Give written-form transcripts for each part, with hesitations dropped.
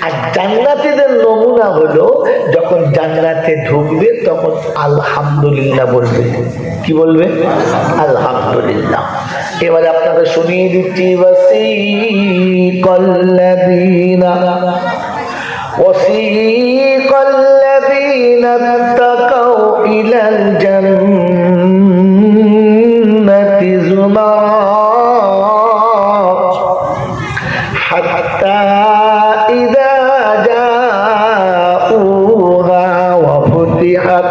আর জান্নাতীদের নমুনা হলো যখন জান্নাতে ঢুকবে তখন আলহামদুলিল্লাহ বলবে। কি বলবে? আলহামদুলিল্লাহ। এবারে আপনাকে শুনিয়ে দিচ্ছি, ওয়াসিকাল্লাযীনা তাকাউ ইলাল জান্নাতি যুমারা হাত্তা ইযা জাউহা ওয়া ফুতিহাত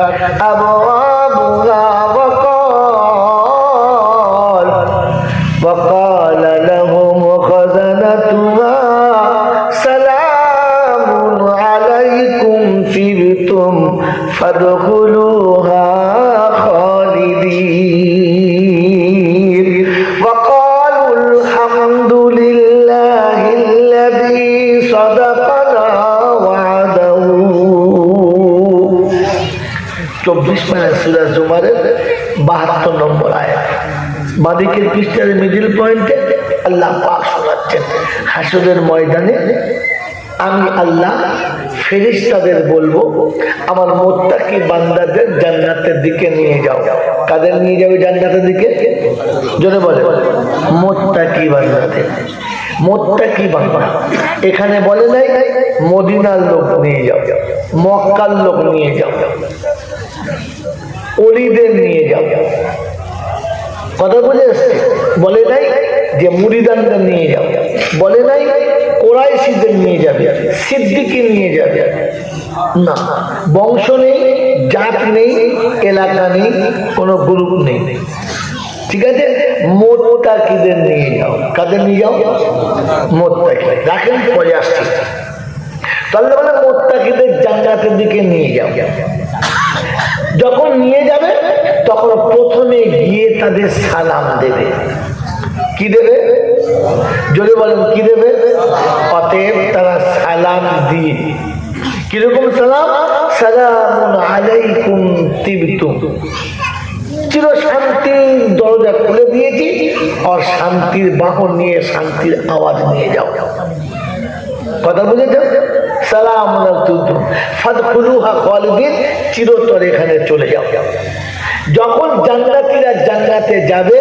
আবওয়াবুহা وقال لهم خزنتها سلام عليكم طبتم فادخلوها خالدين وقالوا الحمد لله الذي صدقنا وعده। 24 মানে সূরা জুমারের 72 নম্বর আয়াত। বাদিকের পৃষ্ঠার মিডল পয়েন্টে আল্লাহ পাক শোনাচ্ছেন, হাসরের ময়দানে আমি আল্লাহ ফেরেশতাদের বলবো আমার মুত্তাকি বান্দাদের জান্নাতের দিকে নিয়ে যাও। কাদের নিয়ে যাবে জান্নাতের দিকে? জোরে বলে। মুত্তাকি বান্দাদের। মুত্তাকি বান্দা এখানে বলে নাই মদিনার লোক নিয়ে যাও, মক্কার লোক নিয়ে যাও, ওলিদের নিয়ে যাও। কথা বুঝে আসছে? বলে নাই যে মুরিদানদের নিয়ে যাবে, বলে নাই কোরাইশিদের নিয়ে যাবে, সিদ্দিকি নিয়ে যাবে না। বংশ নেই, জাত নেই, এলাকা নেই, কোনো গ্রুপ নেই, ঠিক আছে? মুত্তাকিদের নিয়ে যাও। কাদের নিয়ে যাও? মুত্তাকি। রাখেন, পরে আসছি। তাহলে মানে মুত্তাকিদের জান্নাতের দিকে নিয়ে যাও। যখন নিয়ে যাবে তখন প্রথমে গিয়ে তাদের সালাম দেবে। কি দেবে? যদি বলেন কি দেবে? অতএব তারা সালাম দিয়ে, কিরকম সালাম? সালামুন আলাইকুম তিবতুম, চির শান্তির দরজা খুলে দিয়েছি, আর শান্তির বাহন নিয়ে শান্তির আওয়াজ নিয়ে যাও। কথা বুঝেছেন? সালামুন আলাইকুম ফাদখুলুহা খালিদিন, চিরতরে এখানে চলে যাও। যখন জান্নাতীরা জান্নাতে যাবে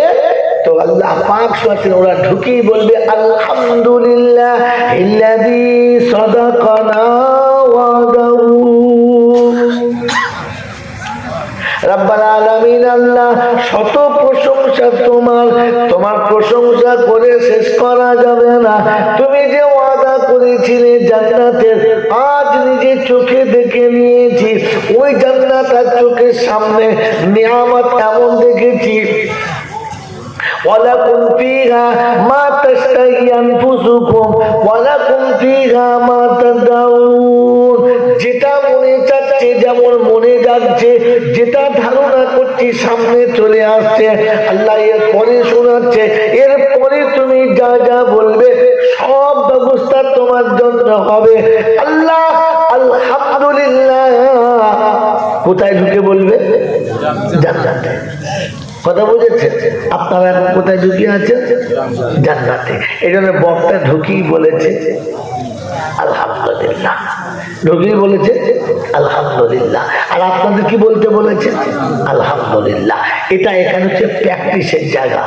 তো আল্লাহ পাক শোনাচ্ছেন, ওরা ঢুকেই বলবে আলহামদুলিল্লাহ ইল্লাযী সাদাকানা ওয়াদাহু। রব্বুল আলামিন আল্লাহ, শত প্রশংসা তোমার, তোমার প্রশংসা করে শেষ করা যাবে না। তুমি যে ওয়াদা করেছিলে জান্নাতের, আজ নিজে চোখে দেখে নিয়েছি। ওই জান্নাত আর চোখের সামনে নিয়ামত এমন দেখেছি, ওয়ালাকুম ফিহা মা তাশতাহি আনফুসুকুম ওয়ালাকুম ফিহা মা তাদাউন। যেটা মনে চাচ্ছে, যেমন মনে যাচ্ছে, যেটা ধারণা করছি সামনে চলে আসছে, আল্লাহ এর পরে শোনাচ্ছে। এরপরে তুমি যা যা বলবে সব ব্যবস্থা তোমার জন্য হবে। আল্লাহ আলহামদুলিল্লাহ কোথায় ঢুকে বলবে? জান্নাতে। কথা বুঝেছেন? আপনারা এখন কোথায় ঢুকিয়ে আছেন? জান্নাতে। এই জন্য বক্তা ঢুকিয়ে বলেছে আলহামদুলিল্লাহ, ঢুকিয়ে বলেছে আলহামদুলিল্লাহ। আর আপনাদের কি বলতে বলেছে? আলহামদুলিল্লাহ। এটা এখানে হচ্ছে প্র্যাকটিসের জায়গা।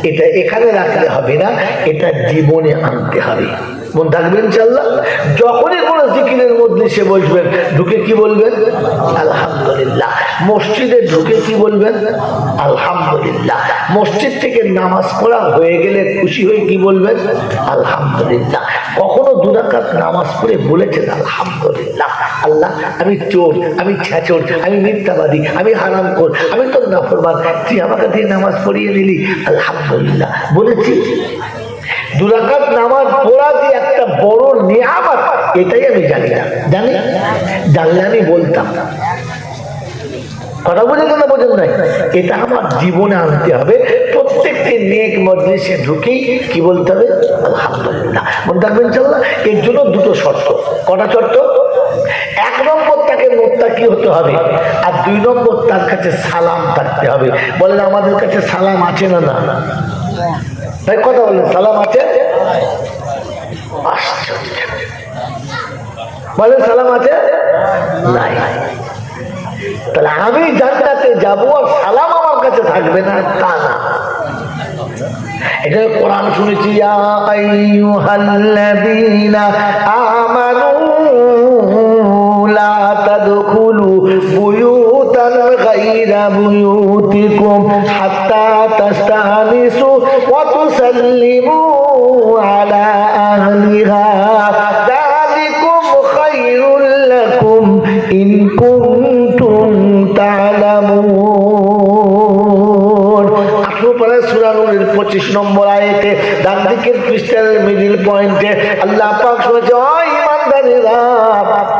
এটা এখানে রাখলে হবে না, এটা জীবনে আনতে হবে। মন থাকবে ইনশাআল্লাহ। যখনই কোনো জিকিরের মধ্যে সে বসবেন, ঢুকে কি বলবেন? আলহামদুলিল্লাহ। মসজিদে ঢুকে কি বলবেন? আলহামদুলিল্লাহ। মসজিদ থেকে নামাজ পড়া হয়ে গেলে খুশি হয়ে কি বলবেন? আলহামদুলিল্লাহ। কখনো 2 রাকাত নামাজ পড়ে বলেছেন আলহামদুলিল্লাহ, আল্লাহ আমি চোর, আমি ছেচর, আমি মিথ্যাবাদী, আমি হারামখোর, আমি তো নাফরমান, তুই আমাকে দিয়ে নামাজ পড়িয়ে দিলি, আলহামদুলিল্লাহ বলেছি? 2 রাকাত নামাজ পড়া যে একটা বড় নিয়ামত, এটাই আমি জানি না। জানি? জানলে আমি বলতাম। কথা বুঝেছেন না বোঝেন নাই? এটা আমার জীবনে আনতে হবে। প্রত্যেকটি নেক মজলিসে ঢুকেই কি বলতে হবে? আলহামদুলিল্লাহ। মনে রাখবেন ইনশাআল্লাহ। এর জন্য 2টো শর্ত। কটা শর্ত? 1 নম্বর তাকে মুত্তাকি হতে হবে, আর 2 নম্বর তার কাছে সালাম থাকতে হবে। বলেন আমাদের কাছে সালাম আছে না? না। তাই কথা বলেন, সালাম আছে? আশ্চর্য। বলে সালাম আছে নাই। তাহলে আমি জান্নাতে যাবো আর সালাম আমার কাছে থাকবে না তা না। এটা কোরআন শুনেছি, ইয়া আইয়ুহাল্লাযীনা আমানু লা তাদখুলু বুয়ুতান গায়রা বুয়ুতিকুম হাত্তা তাস্তানিসু ওয়া তুসাল্লিমু আলা আহলিহা যালিকুম খায়রুল লাকুম ইন কুনতুম তা'লামুন। 25 নম্বর আয়াতে ডান দিকের পৃষ্ঠার মিডল পয়েন্টে আল্লাহ পাক বলেছে, ও ঈমানদারেরা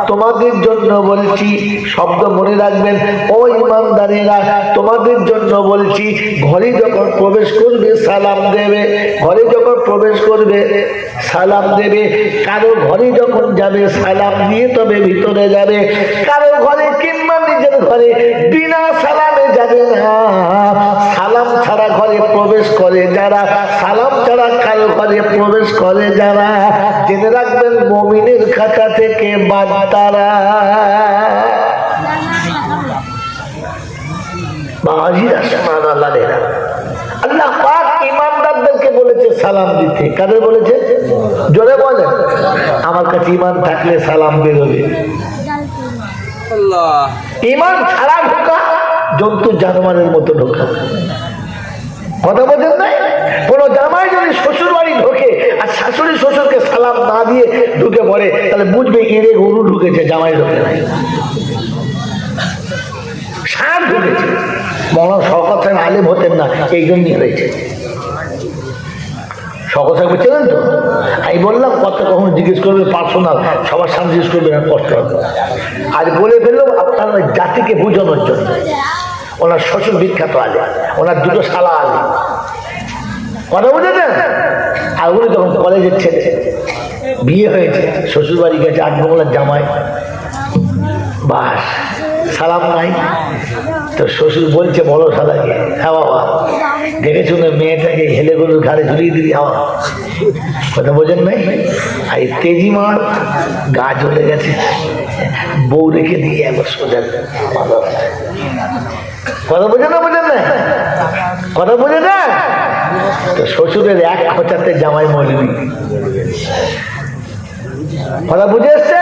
তোমাদের জন্য বলছি, শব্দ মনে রাখবেন, ও ঈমানদারেরা তোমাদের জন্য বলছি, ঘরে যখন প্রবেশ করবে সালাম দেবে, ঘরে যখন প্রবেশ করবে সালাম দেবে, কারো ঘরে যখন যাবে সালাম দিয়ে তবে ভিতরে যাবে, কারো ঘরে কিংবা নিজের ঘরে বিনা সালামে যাবে না। সালাম ছাড়া ঘরে প্রবেশ করে যারা, সালাম ছাড়া কারো ঘরে প্রবেশ করে যারা, জেনে রাখবেন মুমিনের খাতা থেকে বাদ তারা। আল্লাহ পাক ঈমানদারদেরকে বলেছে সালাম দিতে, কাদের বলেছে? জোরে বলেন। আমার কাছে ঈমান থাকলে সালাম বেরোবে। ঈমান ছাড়া ঢোকা জন্তু জানোয়ারের মতো ঢোকা। কথা বলছেন নাই? কোন জামাই যদি শ্বশুর বাড়ি ঢোকে আর শাশুড়ি শ্বশুরকে সালাম না দিয়ে ঢুকে পড়ে, তাহলে বুঝবে এড়ে গরু ঢুকেছে, জামাই ঢোকে নাই, ষাঁড় ঢুকেছে। মৌলানা শওকত সাহেব আলেম হতেন না, এই জন্যই হয়েছে। শওকত সাহেব চেনেন তো? আমি বললাম কথা কখন জিজ্ঞেস করবে পার্সোনাল, সবার সামনে জিজ্ঞেস করবে না, কষ্ট হবে। আজ বলে ফেললাম আপনার জাতিকে বোঝানোর জন্য। ওনার শ্বশুর বিখ্যাত আলেম, ওনার দুটো শালা আলেম, কথা বুঝেছেন? আর উনি তখন কলেজের ছেলে, বিয়ে হয়েছে, শ্বশুর বাড়ি গেছে, 8 বাংলার জামাই, বাস সালাম নাই। তো শ্বশুর বলছে বড় শালাকে, হ্যাঁ বাবা দেখে শুনে মেয়েটাকে হেলে গরুর ঘাড়ে ঝুলিয়ে দিবি আমার, কথা বোঝেন নাই? আর তেজি মার গা জ্বলে গেছে, বউ রেখে দিয়ে একবার সোজা, কথা বোঝে না? বোঝেন না? কথা বোঝে না? তো শ্বশুরের এক খোঁচাতে জামাই মরবি, কথা বুঝে এসছে?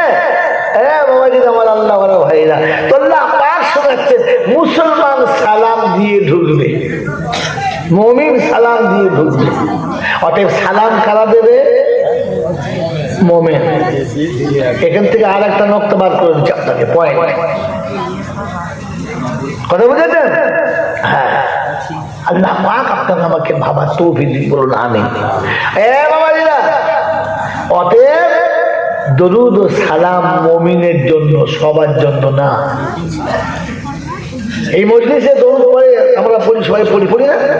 আমার আল্লাহ ভাইরা, তো আল্লাহ পাক শোনাচ্ছেন মুসলমান সালাম দিয়ে ঢুকবে, মুমিন সালাম দিয়ে ঢুকবে। অতএব সালাম কারা দেবে? মুমিন। এখান থেকে আর একটা নক্তা বার করে দিচ্ছি আপনাকে, পয়েন্ট, কথা বুঝেছেন? হ্যাঁ, আল্লাহ পাক আপনাকে আমাকে ভাবা তৌফিক দিন, বলুন আমিন। বাবাজিরা, অতএব দরুদ ও সালাম মুমিনের জন্য, সবার জন্য না। এই মজলিসে দরুদ পড়ে আমরা পড়ি, সবাই পড়ি না?